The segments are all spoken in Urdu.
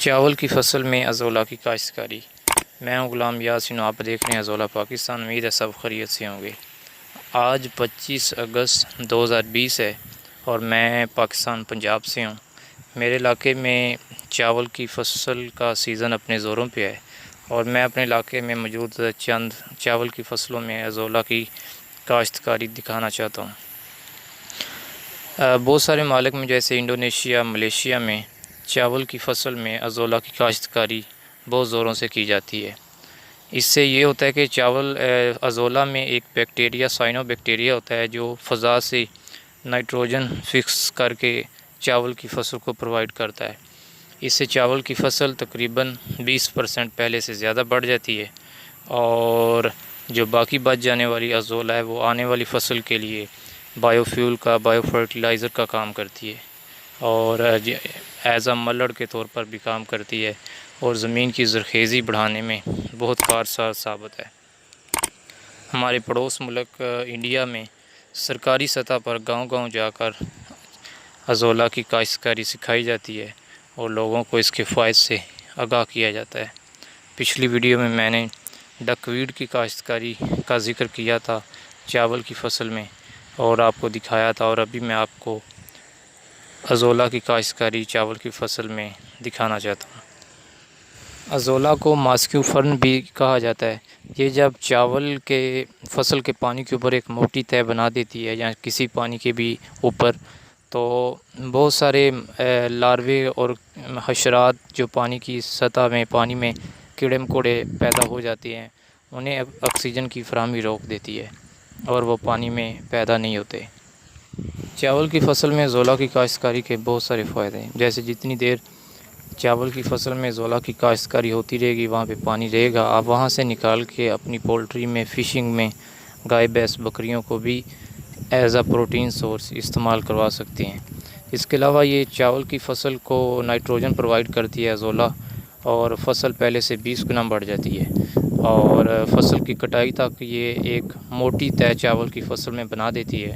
چاول کی فصل میں ازولہ کی کاشتکاری۔ میں ہوں غلام یاسین، آپ دیکھ رہے ہیں ازولہ پاکستان۔ امید ہے سب خیریت سے ہوں گے۔ آج 25 اگست 2020 ہے اور میں پاکستان پنجاب سے ہوں۔ میرے علاقے میں چاول کی فصل کا سیزن اپنے زوروں پہ ہے اور میں اپنے علاقے میں موجود چند چاول کی فصلوں میں ازولہ کی کاشتکاری دکھانا چاہتا ہوں۔ بہت سارے ممالک میں جیسے انڈونیشیا، ملیشیا میں چاول کی فصل میں ازولہ کی کاشتکاری بہت زوروں سے کی جاتی ہے۔ اس سے یہ ہوتا ہے کہ چاول ازولہ میں ایک بیکٹیریا، سائنو بیکٹیریا ہوتا ہے جو فضا سے نائٹروجن فکس کر کے چاول کی فصل کو پرووائڈ کرتا ہے۔ اس سے چاول کی فصل تقریباً 20% پہلے سے زیادہ بڑھ جاتی ہے اور جو باقی بچ جانے والی ازولہ ہے وہ آنے والی فصل کے لیے بایو فیول کا، بایو فرٹیلائزر کا کام کرتی ہے اور ایز اے ملڑ کے طور پر بھی کام کرتی ہے اور زمین کی زرخیزی بڑھانے میں بہت کارساز ثابت ہے۔ ہمارے پڑوس ملک انڈیا میں سرکاری سطح پر گاؤں گاؤں جا کر ازولہ کی کاشتکاری سکھائی جاتی ہے اور لوگوں کو اس کے فوائد سے آگاہ کیا جاتا ہے۔ پچھلی ویڈیو میں نے ڈک ویڈ کی کاشتکاری کا ذکر کیا تھا چاول کی فصل میں اور آپ کو دکھایا تھا، اور ابھی میں آپ کو ازولہ کی کاشتکاری چاول کی فصل میں دکھانا چاہتا ہوں۔ ازولہ کو ماسکیو فرن بھی کہا جاتا ہے۔ یہ جب چاول کے فصل کے پانی کے اوپر ایک موٹی تہہ بنا دیتی ہے یا کسی پانی کے بھی اوپر، تو بہت سارے لاروے اور حشرات جو پانی کی سطح میں، پانی میں کیڑے مکوڑے پیدا ہو جاتے ہیں، انہیں آکسیجن کی فراہمی روک دیتی ہے اور وہ پانی میں پیدا نہیں ہوتے۔ چاول کی فصل میں ازولہ کی کاشتکاری کے بہت سارے فائدے ہیں، جیسے جتنی دیر چاول کی فصل میں ازولہ کی کاشتکاری ہوتی رہے گی وہاں پہ پانی رہے گا، آپ وہاں سے نکال کے اپنی پولٹری میں، فشنگ میں، گائے بھینس بکریوں کو بھی ایز اے پروٹین سورس استعمال کروا سکتے ہیں۔ اس کے علاوہ یہ چاول کی فصل کو نائٹروجن پرووائڈ کرتی ہے ازولہ، اور فصل پہلے سے 20 گنا بڑھ جاتی ہے اور فصل کی کٹائی تک یہ ایک موٹی تہہ چاول کی فصل میں بنا دیتی ہے،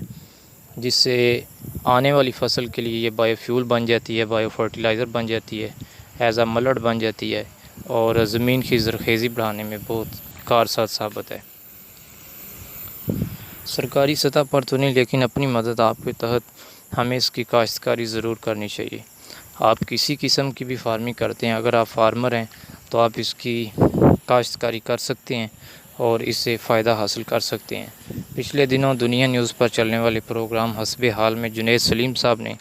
جس سے آنے والی فصل کے لیے یہ بایو فیول بن جاتی ہے، بایو فرٹیلائزر بن جاتی ہے، ایز اے ملڑ بن جاتی ہے اور زمین کی زرخیزی بڑھانے میں بہت کارساز ثابت ہے۔ سرکاری سطح پر تو نہیں، لیکن اپنی مدد آپ کے تحت ہمیں اس کی کاشتکاری ضرور کرنی چاہیے۔ آپ کسی قسم کی بھی فارمنگ کرتے ہیں، اگر آپ فارمر ہیں تو آپ اس کی کاشتکاری کر سکتے ہیں اور اس سے فائدہ حاصل کر سکتے ہیں۔ پچھلے دنوں دنیا نیوز پر چلنے والے پروگرام حسب حال میں جنید سلیم صاحب نے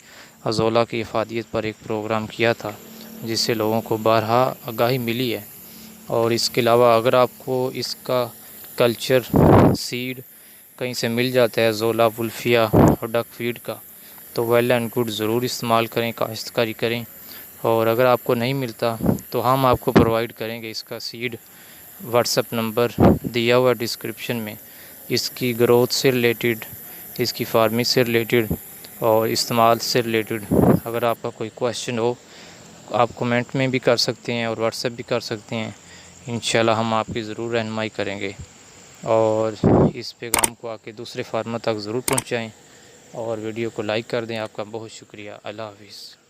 ازولہ کی افادیت پر ایک پروگرام کیا تھا، جس سے لوگوں کو بارہا آگاہی ملی ہے۔ اور اس کے علاوہ اگر آپ کو اس کا کلچر سیڈ کہیں سے مل جاتا ہے ازولہ، ولفیا اور ڈک فیڈ کا، تو ویل اینڈ گڈ، ضرور استعمال کریں، کاشتکاری کریں۔ اور اگر آپ کو نہیں ملتا تو ہم آپ کو پرووائڈ کریں گے اس کا سیڈ، واٹس ایپ نمبر دیا ہوا ڈسکرپشن میں۔ اس کی گروتھ سے ریلیٹڈ، اس کی فارمنگ سے ریلیٹڈ اور استعمال سے ریلیٹڈ اگر آپ کا کوئی کویشچن ہو، آپ کمنٹ میں بھی کر سکتے ہیں اور واٹس ایپ بھی کر سکتے ہیں۔ انشاءاللہ ہم آپ کی ضرور رہنمائی کریں گے اور اس پیغام کو آ کے دوسرے فارمر تک ضرور پہنچائیں اور ویڈیو کو لائک کر دیں۔ آپ کا بہت شکریہ۔ اللہ حافظ۔